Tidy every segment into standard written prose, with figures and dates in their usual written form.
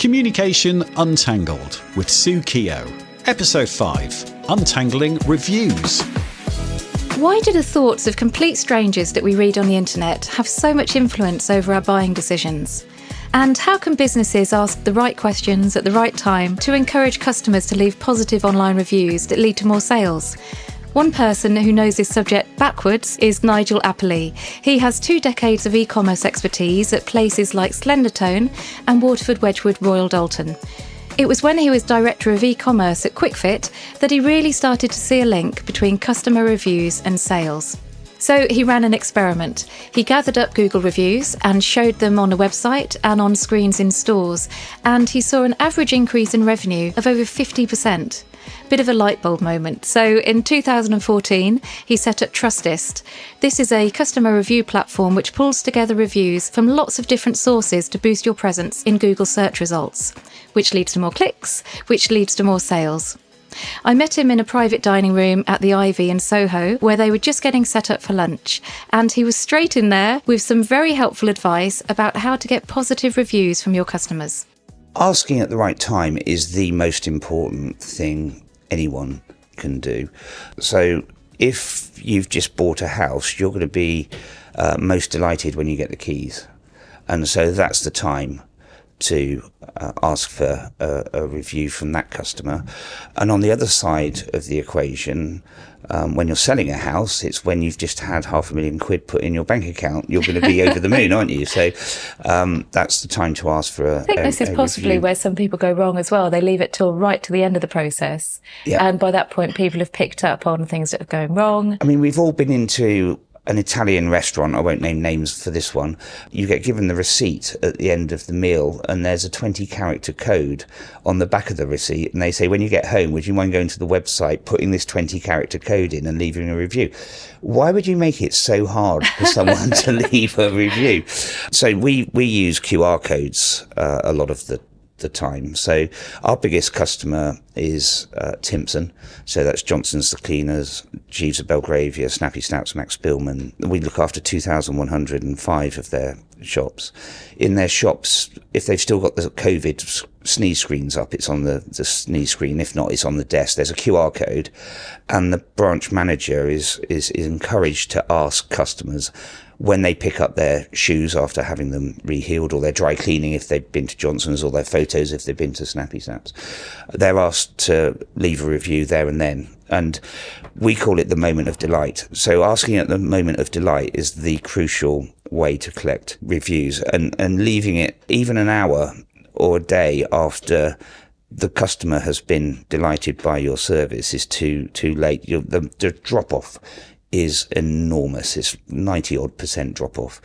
Communication Untangled with Sue Keogh. Episode 5, Untangling Reviews. Why do the thoughts of complete strangers that we read on the internet have so much influence over our buying decisions? And how can businesses ask the right questions at the right time to encourage customers to leave positive online reviews that lead to more sales? One person who knows this subject backwards is Nigel Apperley. He has 2 decades of e-commerce expertise at places like Slendertone and Waterford, Wedgwood, Royal Doulton. It was when he was Director of Ecommerce at Kwik-Fit that he really started to see a link between customer reviews and sales. So he ran an experiment. He gathered up Google reviews and showed them on a website and on screens in stores, and he saw an average increase in revenue of over 50%. Bit of a light bulb moment. So in 2014, he set up Trustist. This is a customer review platform which pulls together reviews from lots of different sources to boost your presence in Google search results, which leads to more clicks, which leads to more sales. I met him in a private dining room at the Ivy in Soho, where they were just getting set up for lunch, and he was straight in there with some very helpful advice about how to get positive reviews from your customers. Asking at the right time is the most important thing anyone can do. So if you've just bought a house, you're going to be most delighted when you get the keys. And so that's the time to ask for a review from that customer. And on the other side of the equation, when you're selling a house, it's when you've just had £500,000 put in your bank account. You're going to be over the moon, aren't you? So that's the time to ask for a I think this is possibly review. where some people go wrong as well. They leave it till right to the end of the process. Yeah. And by that point, people have picked up on things that are going wrong. I mean, we've all been into an Italian restaurant. I won't name names for this one. You get given the receipt at the end of the meal, and there's a 20-character code on the back of the receipt, and they say, when you get home, would you mind going to the website, putting this 20-character code in and leaving a review? Why would you make it so hard for someone to leave a review? So we use QR codes a lot of the time. So our biggest customer is Timpson. So that's Johnson's The Cleaners, Jeeves of Belgravia, Snappy Snaps, Max Billman. We look after 2,105 of their shops. In their shops, if they've still got the COVID sneeze screens up, it's on the sneeze screen. If not, it's on the desk. There's a QR code, and the branch manager is encouraged to ask customers when they pick up their shoes after having them rehealed, or their dry cleaning if they've been to Johnson's, or their photos if they've been to Snappy Snaps. They're asked to leave a review there and then. And we call it the moment of delight. So asking at the moment of delight is the crucial way to collect reviews, and leaving it even an hour or a day after the customer has been delighted by your service is too late. The drop-off is enormous. It's 90% drop off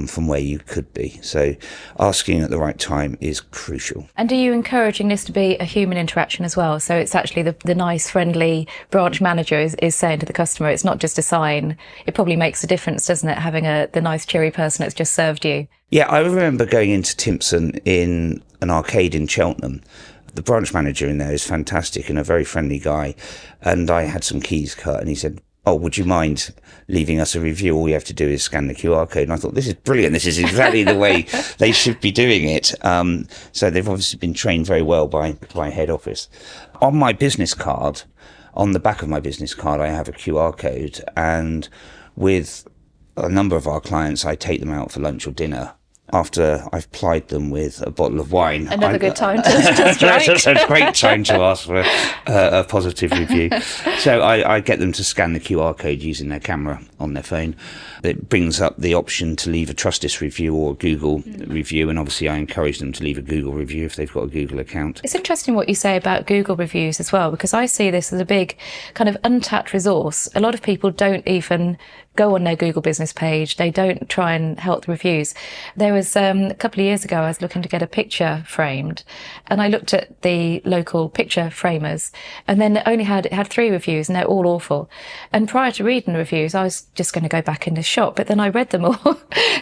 from where you could be. So asking at the right time is crucial. And are you encouraging this to be a human interaction as well? So it's actually the nice, friendly branch manager is saying to the customer, it's not just a sign. It probably makes a difference, doesn't it, having the nice, cheery person that's just served you? Yeah, I remember going into Timpson in an arcade in Cheltenham. The branch manager in there is fantastic and a very friendly guy. And I had some keys cut, and he said, "Oh, would you mind leaving us a review? All you have to do is scan the QR code." And I thought, this is brilliant. This is exactly the way they should be doing it. So they've obviously been trained very well by head office. On my business card, on the back of my business card, I have a QR code. And with a number of our clients, I take them out for lunch or dinner. After I've plied them with a bottle of wine. Another good time to strike. That's a great time to ask for a positive review. So I get them to scan the QR code using their camera on their phone. It brings up the option to leave a Trustist review or a Google review, and obviously I encourage them to leave a Google review if they've got a Google account. It's interesting what you say about Google reviews as well, because I see this as a big kind of untapped resource. A lot of people don't even go on their Google business page. They don't try and help the reviews. There was a couple of years ago, I was looking to get a picture framed, and I looked at the local picture framers, and then it had 3 reviews, and they're all awful. And prior to reading the reviews, I was just going to go back in the shop, but then I read them all,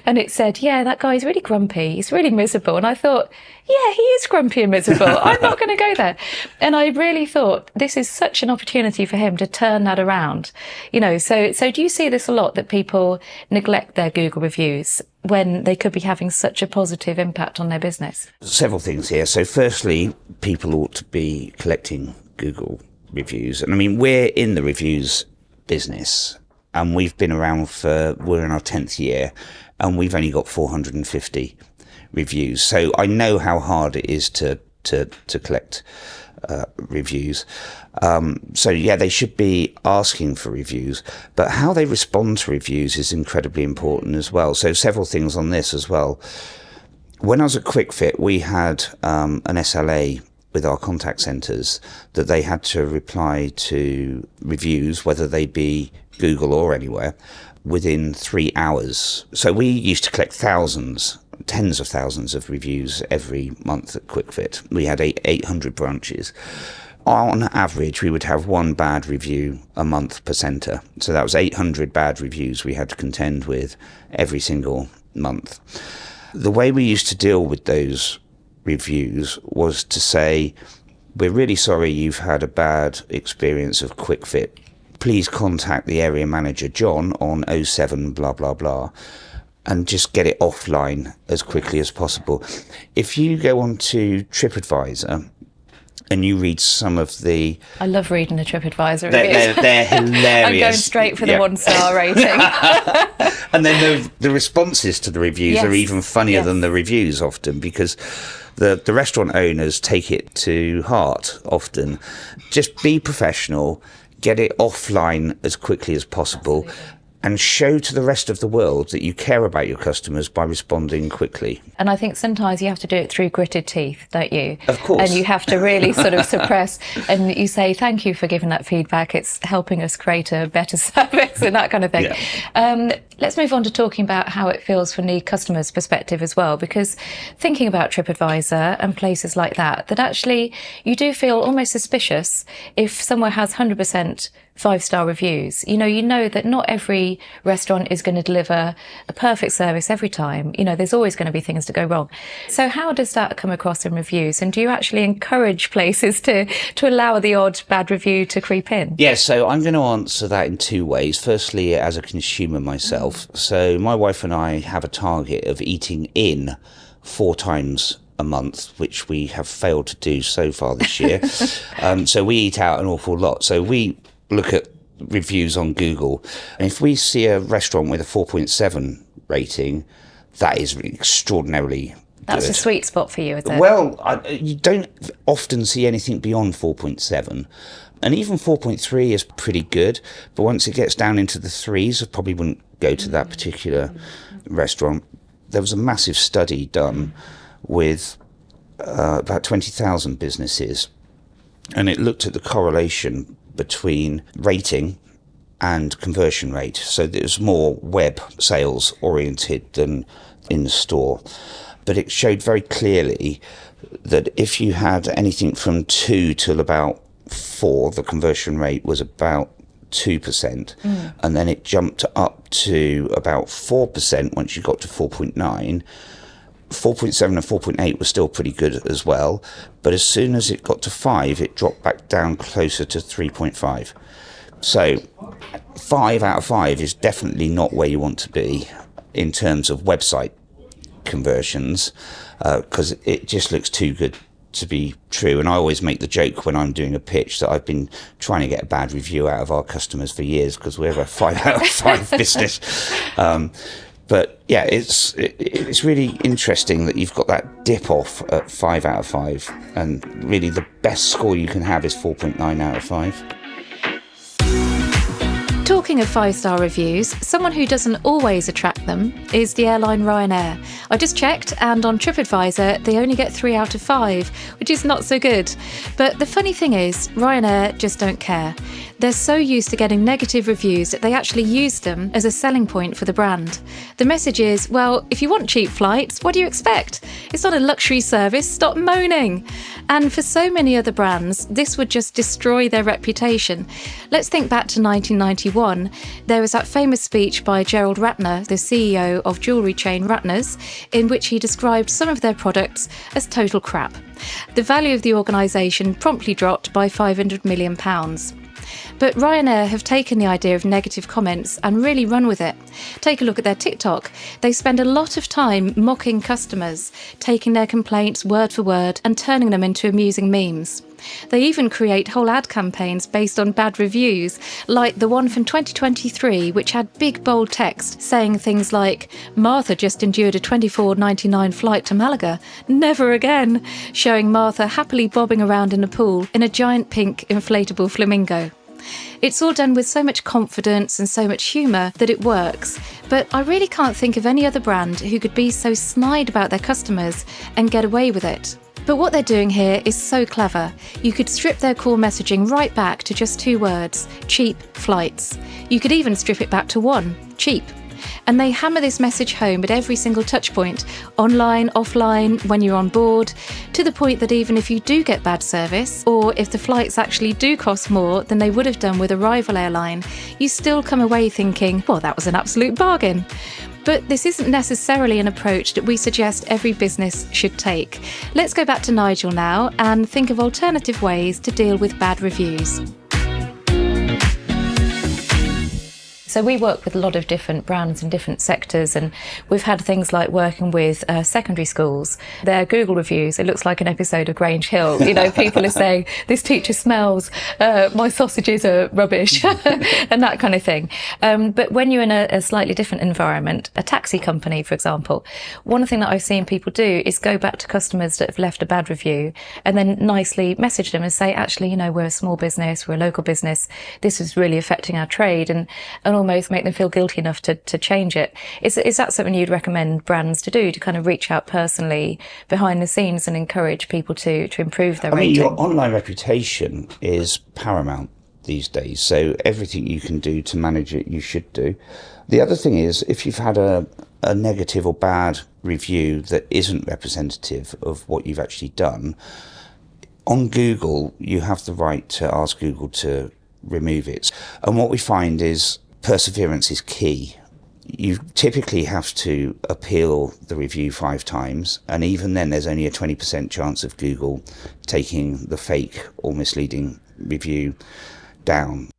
and it said, yeah, that guy's really grumpy. He's really miserable. And I thought, yeah, he is grumpy and miserable. I'm not going to go there. And I really thought this is such an opportunity for him to turn that around. You know, so do you see this a lot lot that people neglect their Google reviews when they could be having such a positive impact on their business? Several things here. So firstly, people ought to be collecting Google reviews. And I mean, we're in the reviews business and we've been around we're in our 10th year and we've only got 450 reviews. So I know how hard it is to collect reviews. So yeah, they should be asking for reviews, but how they respond to reviews is incredibly important as well. So several things on this as well. When I was at Kwik-Fit, we had an SLA with our contact centres that they had to reply to reviews, whether they be Google or anywhere, within 3 hours. So we used to collect tens of thousands of reviews every month at Kwik-Fit. We had 800 branches. On average, we would have one bad review a month per centre. So that was 800 bad reviews we had to contend with every single month. The way we used to deal with those reviews was to say, we're really sorry you've had a bad experience of Kwik-Fit. Please contact the area manager, John, on 07 blah, blah, blah, and just get it offline as quickly as possible. If you go on to TripAdvisor and you read some of the... I love reading the TripAdvisor reviews. They're hilarious. I'm going straight for the 1-star rating. And then the responses to the reviews are even funnier than the reviews often, because the restaurant owners take it to heart often. Just be professional, get it offline as quickly as possible. Absolutely. And show to the rest of the world that you care about your customers by responding quickly. And I think sometimes you have to do it through gritted teeth, don't you? Of course. And you have to really sort of suppress, and you say, thank you for giving that feedback. It's helping us create a better service and that kind of thing. Yeah. Let's move on to talking about how it feels from the customer's perspective as well, because thinking about TripAdvisor and places like that actually you do feel almost suspicious if somewhere has 100% 5-star reviews. You know that not every restaurant is going to deliver a perfect service every time. There's always going to be things to go wrong. So how does that come across in reviews? And do you actually encourage places to allow the odd bad review to creep in? Yes, so I'm going to answer that in 2 ways. Firstly, as a consumer myself. So my wife and I have a target of eating in 4 times a month, which we have failed to do so far this year. So we eat out an awful lot. So we look at reviews on Google, and if we see a restaurant with a 4.7 rating, that is extraordinarily That's good. A sweet spot for you, is it? Well, you don't often see anything beyond 4.7, and even 4.3 is pretty good, but once it gets down into the 3s, I probably wouldn't go to that particular restaurant. There was a massive study done with about 20,000 businesses, and it looked at the correlation between rating and conversion rate. So there's more web sales oriented than in the store. But it showed very clearly that if you had anything from 2 till about 4, the conversion rate was about 2%. And then it jumped up to about 4% once you got to 4.9. 4.7 and 4.8 was still pretty good as well, but as soon as it got to 5, it dropped back down closer to 3.5. So 5 out of 5 is definitely not where you want to be in terms of website conversions, because it just looks too good to be true. And I always make the joke when I'm doing a pitch that I've been trying to get a bad review out of our customers for years, because we're a 5 out of 5 business. But yeah, it's really interesting that you've got that dip off at 5 out of 5, and really the best score you can have is 4.9 out of 5. Talking of 5-star reviews, someone who doesn't always attract them is the airline Ryanair. I just checked, and on TripAdvisor they only get 3 out of 5, which is not so good. But the funny thing is, Ryanair just don't care. They're so used to getting negative reviews that they actually use them as a selling point for the brand. The message is, well, if you want cheap flights, what do you expect? It's not a luxury service, stop moaning. And for so many other brands, this would just destroy their reputation. Let's think back to 1991. There was that famous speech by Gerald Ratner, the CEO of jewellery chain Ratner's, in which he described some of their products as total crap. The value of the organisation promptly dropped by £500 million. But Ryanair have taken the idea of negative comments and really run with it. Take a look at their TikTok. They spend a lot of time mocking customers, taking their complaints word for word and turning them into amusing memes. They even create whole ad campaigns based on bad reviews, like the one from 2023, which had big bold text saying things like, "Martha just endured a $24.99 flight to Malaga. Never again," showing Martha happily bobbing around in a pool in a giant pink inflatable flamingo. It's all done with so much confidence and so much humour that it works, but I really can't think of any other brand who could be so snide about their customers and get away with it. But what they're doing here is so clever. You could strip their core messaging right back to just 2 words: cheap flights. You could even strip it back to 1: cheap. And they hammer this message home at every single touch point, online, offline, when you're on board, to the point that even if you do get bad service, or if the flights actually do cost more than they would have done with a rival airline, you still come away thinking, well, that was an absolute bargain. But this isn't necessarily an approach that we suggest every business should take. Let's go back to Nigel now and think of alternative ways to deal with bad reviews. So we work with a lot of different brands in different sectors, and we've had things like working with secondary schools. Their Google reviews, it looks like an episode of Grange Hill. You know, people are saying, "This teacher smells, my sausages are rubbish," and that kind of thing. But when you're in a slightly different environment, a taxi company, for example, one thing that I've seen people do is go back to customers that have left a bad review and then nicely message them and say, actually, you know, we're a small business, we're a local business, this is really affecting our trade, and almost make them feel guilty enough to change it. Is that something you'd recommend brands to do, to kind of reach out personally behind the scenes and encourage people to improve their rating? Your online reputation is paramount these days, so everything you can do to manage it, you should do. The other thing is, if you've had a negative or bad review that isn't representative of what you've actually done, on Google, you have the right to ask Google to remove it. And what we find is perseverance is key. You typically have to appeal the review 5 times, and even then there's only a 20% chance of Google taking the fake or misleading review down.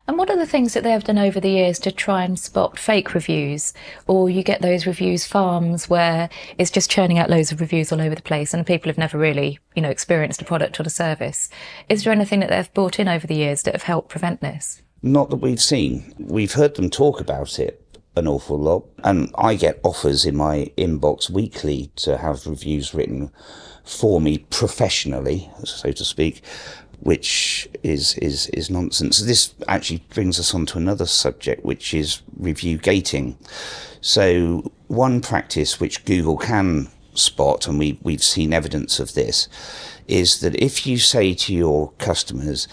And what are the things that they have done over the years to try and spot fake reviews? Or you get those reviews farms where it's just churning out loads of reviews all over the place and people have never really, you know, experienced a product or a service. Is there anything that they've brought in over the years that have helped prevent this? Not that we've seen. We've heard them talk about it an awful lot, and I get offers in my inbox weekly to have reviews written for me professionally, so to speak, which is nonsense. This actually brings us on to another subject, which is review gating. So one practice which Google can spot, and we've seen evidence of this, is that if you say to your customers,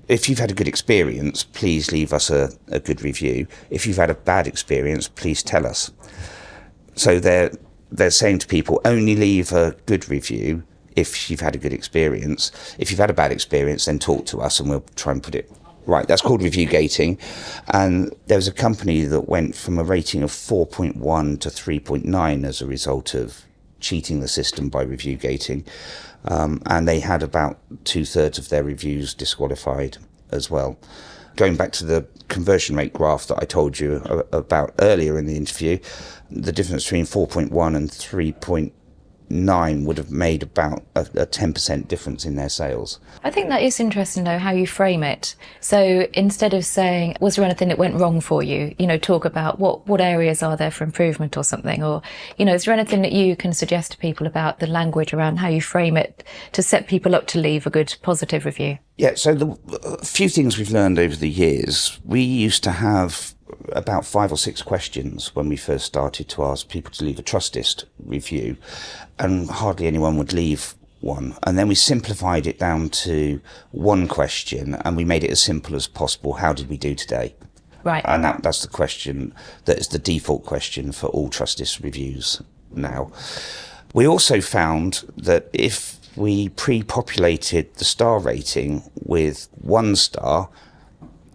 if you've had a good experience, please leave us a good review. If you've had a bad experience, please tell us. So they're saying to people, only leave a good review if you've had a good experience. If you've had a bad experience, then talk to us and we'll try and put it right. That's called review gating. And there was a company that went from a rating of 4.1 to 3.9 as a result of cheating the system by review gating. And they had about 2/3 of their reviews disqualified as well. Going back to the conversion rate graph that I told you about earlier in the interview, the difference between 4.1 and 3.9 would have made about a 10% difference in their sales. I think that is interesting, though, how you frame it. So instead of saying, was there anything that went wrong for you, you know, talk about what areas are there for improvement or something, or, you know, is there anything that you can suggest to people about the language around how you frame it to set people up to leave a good positive review? Yeah, so a few things we've learned over the years. We used to have about 5 or 6 questions when we first started to ask people to leave a Trustist review, and hardly anyone would leave one. And then we simplified it down to 1 question, and we made it as simple as possible. How did we do today? Right. And that's the question that is the default question for all Trustist reviews now. We also found that if we pre-populated the star rating with 1 star,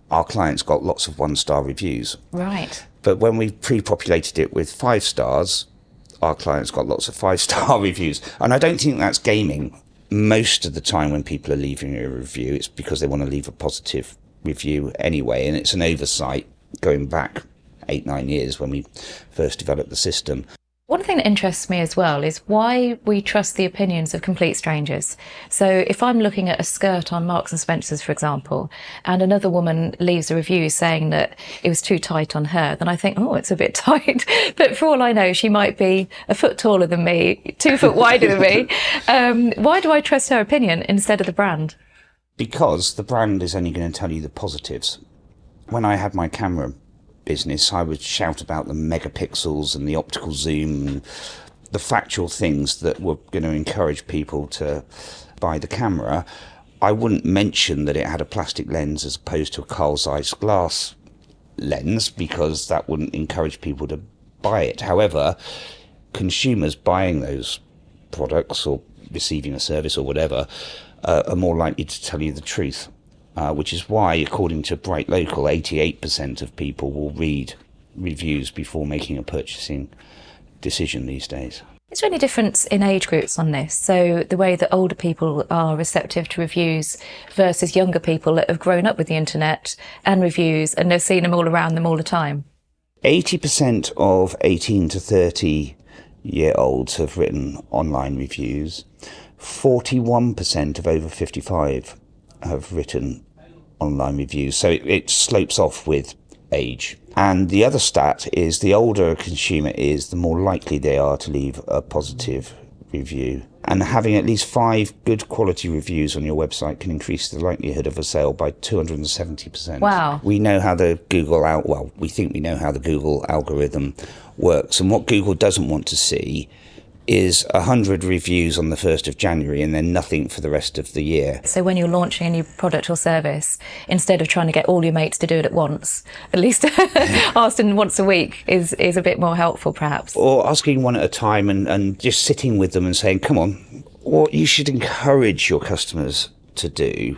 our clients got lots of 1-star reviews. Right. But when we pre-populated it with 5 stars, our clients got lots of 5-star reviews. And I don't think that's gaming. Most of the time when people are leaving a review, it's because they want to leave a positive review anyway, and it's an oversight going back 8-9 years when we first developed the system. One thing that interests me as well is why we trust the opinions of complete strangers. So if I'm looking at a skirt on Marks and Spencer's, for example, and another woman leaves a review saying that it was too tight on her, then I think, oh, it's a bit tight. But for all I know, she might be a foot taller than me, 2 foot wider than me. Why do I trust her opinion instead of the brand? Because the brand is only going to tell you the positives. When I had my camera business, I would shout about the megapixels and the optical zoom and the factual things that were going to encourage people to buy the camera. I wouldn't mention that it had a plastic lens as opposed to a Carl Zeiss glass lens, because that wouldn't encourage people to buy it. However, consumers buying those products or receiving a service or whatever are more likely to tell you the truth. Which is why, according to Bright Local, 88% of people will read reviews before making a purchasing decision these days. Is there any difference in age groups on this? So the way that older people are receptive to reviews versus younger people that have grown up with the internet and reviews and they've seen them all around them all the time? 80% of 18 to 30-year-olds have written online reviews. 41% of over 55 have written online reviews, so it slopes off with age. And the other stat is the older a consumer is, the more likely they are to leave a positive review. And having at least 5 good quality reviews on your website can increase the likelihood of a sale by 270%. Wow. We know how the we think we know how the Google algorithm works, and what Google doesn't want to see is 100 reviews on the 1st of January and then nothing for the rest of the year. So when you're launching a new product or service, instead of trying to get all your mates to do it at once, at least asking once a week is a bit more helpful, perhaps. Or asking one at a time and just sitting with them and saying, come on, what you should encourage your customers to do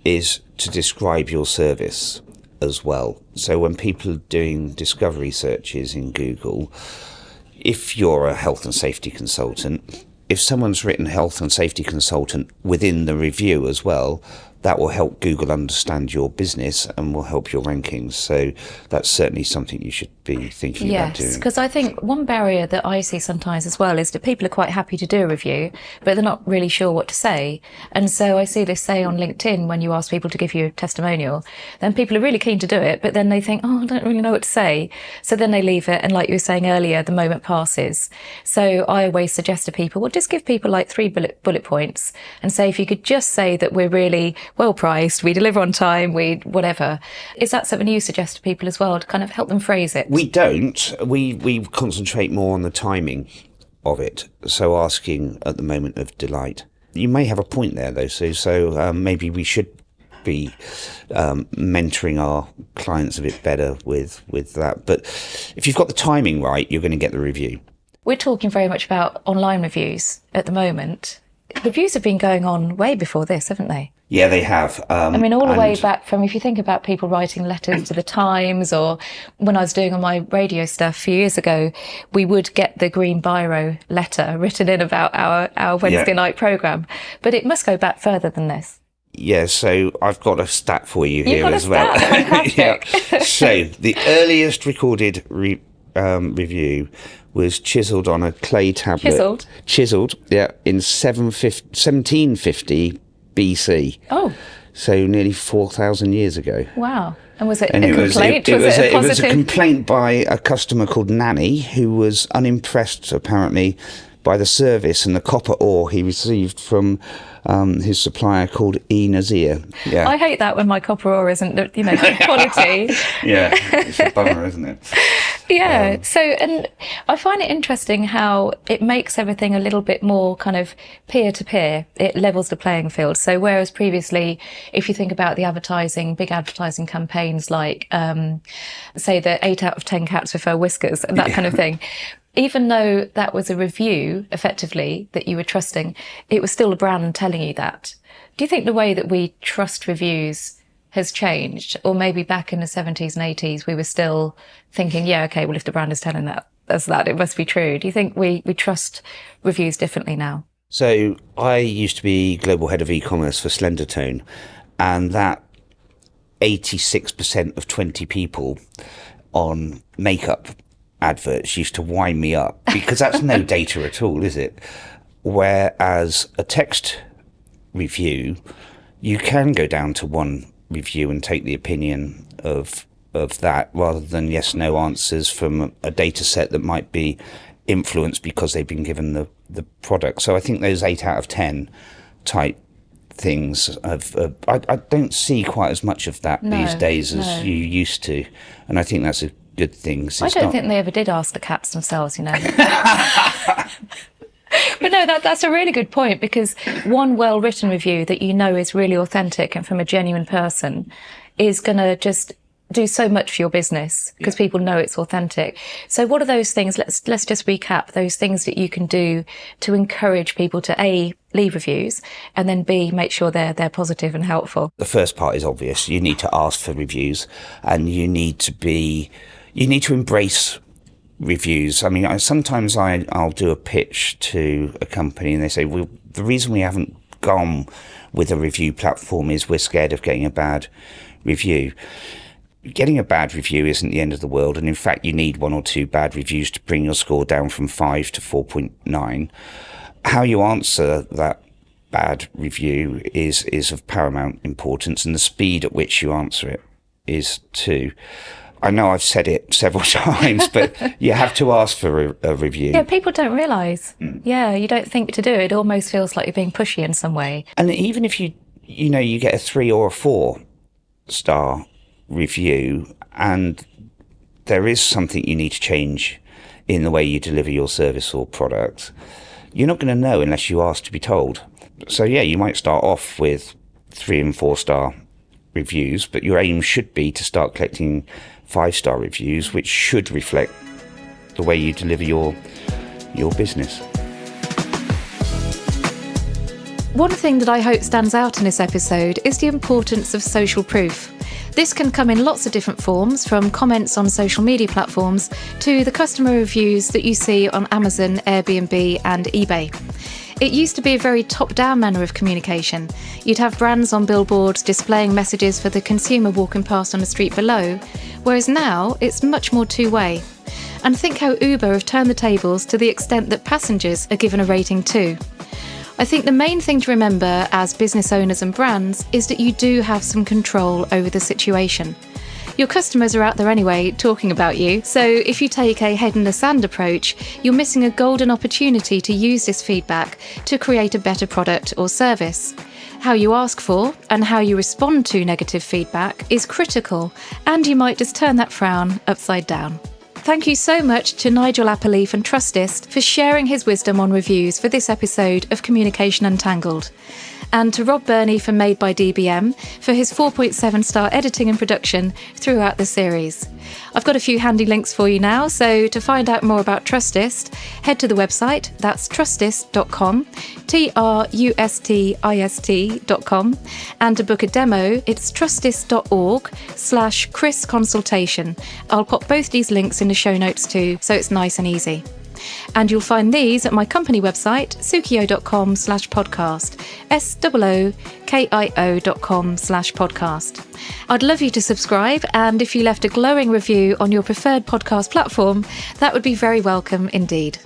is to describe your service as well. So when people are doing discovery searches in Google, if you're a health and safety consultant, if someone's written health and safety consultant within the review as well, that will help Google understand your business and will help your rankings. So that's certainly something you should be thinking about doing. Yes, because I think one barrier that I see sometimes as well is that people are quite happy to do a review, but they're not really sure what to say. And so I see this say on LinkedIn, when you ask people to give you a testimonial, then people are really keen to do it, but then they think, oh, I don't really know what to say. So then they leave it. And like you were saying earlier, the moment passes. So I always suggest to people, well, just give people like 3 bullet points and say, if you could just say that we're really well priced, we deliver on time, we whatever. Is that something you suggest to people as well, to kind of help them phrase it? We don't. We concentrate more on the timing of it. So asking at the moment of delight. You may have a point there though, so maybe we should be mentoring our clients a bit better with that. But if you've got the timing right, you're going to get the review. We're talking very much about online reviews at the moment. Reviews have been going on way before this, haven't they? Yeah, they have. I mean, all the way back from, if you think about people writing letters to the Times, or when I was doing all my radio stuff a few years ago, we would get the green biro letter written in about our Wednesday night programme. But it must go back further than this. Yeah, so I've got a stat for you here as well. Fantastic. Yeah. So the earliest recorded review was chiselled on a clay tablet. Chiselled, yeah, in 1750 BC. Oh. So nearly 4,000 years ago. Wow. And was it a It complaint? was a complaint by a customer called Nanny, who was unimpressed, apparently, by the service and the copper ore he received from his supplier called E. Nazir. Yeah. I hate that when my copper ore isn't, good quality. Yeah, it's a bummer, isn't it? Yeah. So, and I find it interesting how it makes everything a little bit more kind of peer-to-peer. It levels the playing field. So whereas previously, if you think about the advertising, big advertising campaigns like, say, the 8 out of 10 cats prefer whiskers and that kind of thing, even though that was a review, effectively, that you were trusting, it was still a brand telling you that. Do you think the way that we trust reviews has changed? Or maybe back in the 70s and 80s, we were still thinking, yeah, okay, well, if the brand is telling us that, it must be true. Do you think we trust reviews differently now? So I used to be global head of e-commerce for Slendertone, and that 86% of 20 people on makeup adverts used to wind me up, because that's no data at all, is it? Whereas a text review, you can go down to one review and take the opinion of that, rather than yes no answers from a data set that might be influenced because they've been given the product. So I think those 8 out of 10 type things I don't see quite as much of that these days as you used to, and I think that's a good thing. I don't think they ever did ask the cats themselves, you know. But no, that's a really good point, because one well-written review that you know is really authentic and from a genuine person is going to just do so much for your business, because people know it's authentic. So what are those things? Let's just recap those things that you can do to encourage people to A, leave reviews, and then B, make sure they're positive and helpful. The first part is obvious. You need to ask for reviews, and you need to embrace reviews. I mean, sometimes I'll do a pitch to a company and they say, well, the reason we haven't gone with a review platform is we're scared of getting a bad review. Getting a bad review isn't the end of the world, and in fact you need 1 or 2 bad reviews to bring your score down from 5 to 4.9. How you answer that bad review is of paramount importance, and the speed at which you answer it is too. I know I've said it several times, but you have to ask for a review. Yeah, people don't realise. Yeah, you don't think to do it. It almost feels like you're being pushy in some way. And even if you get a 3 or a 4 star review and there is something you need to change in the way you deliver your service or product, you're not going to know unless you ask to be told. So yeah, you might start off with 3 and 4 star reviews, but your aim should be to start collecting 5-star reviews, which should reflect the way you deliver your business. One thing that I hope stands out in this episode is the importance of social proof. This can come in lots of different forms, from comments on social media platforms to the customer reviews that you see on Amazon, Airbnb and eBay. It used to be a very top-down manner of communication. You'd have brands on billboards displaying messages for the consumer walking past on the street below, whereas now it's much more two-way. And think how Uber have turned the tables to the extent that passengers are given a rating too. I think the main thing to remember as business owners and brands is that you do have some control over the situation. Your customers are out there anyway talking about you, so if you take a head in the sand approach, you're missing a golden opportunity to use this feedback to create a better product or service. How you ask for and how you respond to negative feedback is critical, and you might just turn that frown upside down. Thank you so much to Nigel Apperley from Trustist for sharing his wisdom on reviews for this episode of Communication Untangled. And to Rob Burney from Made by DBM for his 4.7-star editing and production throughout the series. I've got a few handy links for you now, so to find out more about Trustist, head to the website, that's trustist.com, trustist.com, and to book a demo, it's trustist.org/Chris Consultation. I'll pop both these links in the show notes too, so it's nice and easy. And you'll find these at my company website, sookio.com/podcast, sookio.com/podcast. I'd love you to subscribe, and if you left a glowing review on your preferred podcast platform, that would be very welcome indeed.